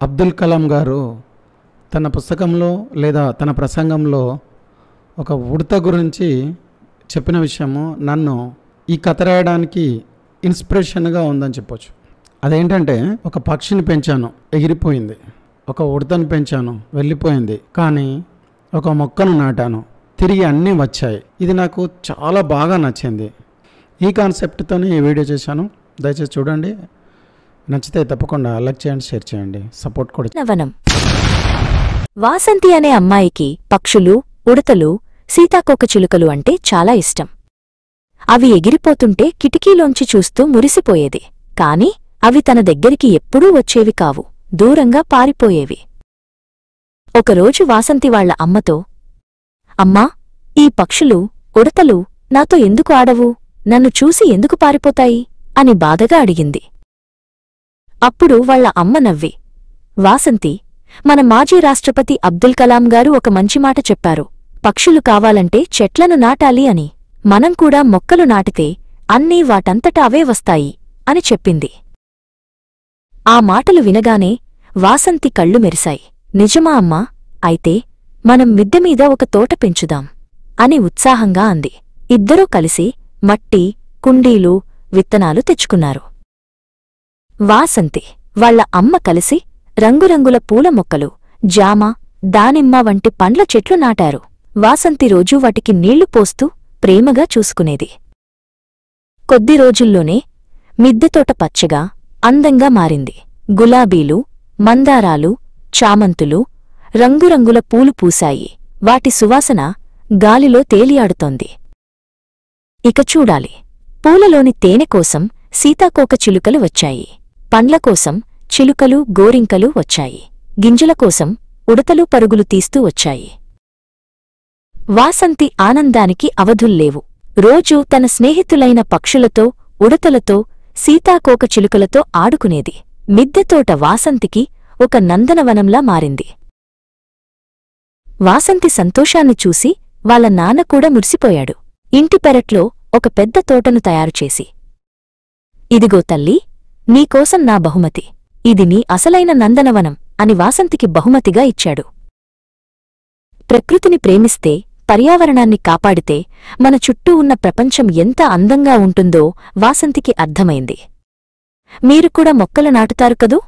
అబ్దుల్ కలాం గారు తన పుస్తకంలో లేదా తన ప్రసంగంలో ఒక ఉడత గురించి చెప్పిన విషయము నన్ను ఈ కథ రాయడానికి ఇన్స్పిరేషన్గా ఉందని చెప్పొచ్చు. అదేంటంటే, ఒక పక్షిని పెంచాను, ఎగిరిపోయింది. ఒక ఉడతను పెంచాను, వెళ్ళిపోయింది. కానీ ఒక మొక్కను నాటాను, తిరిగి అన్నీ వచ్చాయి. ఇది నాకు చాలా బాగా నచ్చింది. ఈ కాన్సెప్ట్తోనే ఈ వీడియో చేశాను. దయచేసి చూడండి. నచ్చితే తప్పకుండా లైక్ చేయండి, షేర్ చేయండి, సపోర్ట్ కూడా. నవనం. వాసంతి అనే అమ్మాయికి పక్షులు, ఉడతలు, సీతాకోకచిలుకలు అంటే చాలా ఇష్టం. అవి ఎగిరిపోతుంటే కిటికీలోంచి చూస్తూ మురిసిపోయేది. కాని అవి తన దగ్గరికి ఎప్పుడూ వచ్చేవి కావు, దూరంగా పారిపోయేవి. ఒకరోజు వాసంతి వాళ్ల అమ్మతో, అమ్మా, ఈ పక్షులు, ఉడతలు నాతో ఎందుకు ఆడవు, నన్ను చూసి ఎందుకు పారిపోతాయి అని బాధగా అడిగింది. అప్పుడు వాళ్ల అమ్మ నవ్వి, వాసంతి, మన మాజీ రాష్ట్రపతి అబ్దుల్ కలాం గారు ఒక మంచి మాట చెప్పారు. పక్షులు కావాలంటే చెట్లను నాటాలి అని. మనం కూడా మొక్కలు నాటితే అన్నీ వాటంతటా అవే వస్తాయి అని చెప్పింది. ఆ మాటలు వినగానే వాసంతి కళ్ళు మెరిశాయి. నిజమా అమ్మా? అయితే మనం మిద్దెమీద ఒక తోట పెంచుదాం అని ఉత్సాహంగా అంది. ఇద్దరూ కలిసి మట్టి, కుండీలు, విత్తనాలు తెచ్చుకున్నారు. వాసంతి, వాళ్ల అమ్మ కలిసి రంగురంగుల పూల మొక్కలు, జామ, దానిమ్మ వంటి పండ్ల చెట్లు నాటారు. వాసంతి రోజూ వాటికి నీళ్లు పోస్తూ ప్రేమగా చూసుకునేది. కొద్ది రోజుల్లోనే మిద్దెతోట పచ్చగా, అందంగా మారింది. గులాబీలు, మందారాలు, చామంతులు, రంగురంగుల పూలు పూశాయి. వాటి సువాసన గాలిలో తేలియాడుతోంది. ఇక చూడాలి, పూలలోని తేనె కోసం సీతాకోకచిలుకలు వచ్చాయి. పండ్లకోసం చిలుకలు, గోరింకలు వచ్చాయి. గింజల కోసం ఉడతలు పరుగులు తీస్తూ వచ్చాయి. వాసంతి ఆనందానికి అవధుల్లేవు. రోజూ తన స్నేహితులైన పక్షులతో, ఉడతలతో, సీతాకోకచిలుకలతో ఆడుకునేది. మిద్దెతోట వాసంతికి ఒక నందనవనంలా మారింది. వాసంతి సంతోషాన్ని చూసి వాళ్ళ నాన్న కూడా మురిసిపోయాడు. ఇంటి పెరట్లో ఒక పెద్ద తోటను తయారుచేసి, ఇదిగో తల్లీ, నీకోసం నా బహుమతి. ఇది నీ అసలైన నందనవనం అని వాసంతికి బహుమతిగా ఇచ్చాడు. ప్రకృతిని ప్రేమిస్తే, పర్యావరణాన్ని కాపాడితే మన చుట్టూ ఉన్న ప్రపంచం ఎంత అందంగా ఉంటుందో వాసంతికి అర్థమైంది. మీరు కూడా మొక్కలు నాటుతారు కదూ?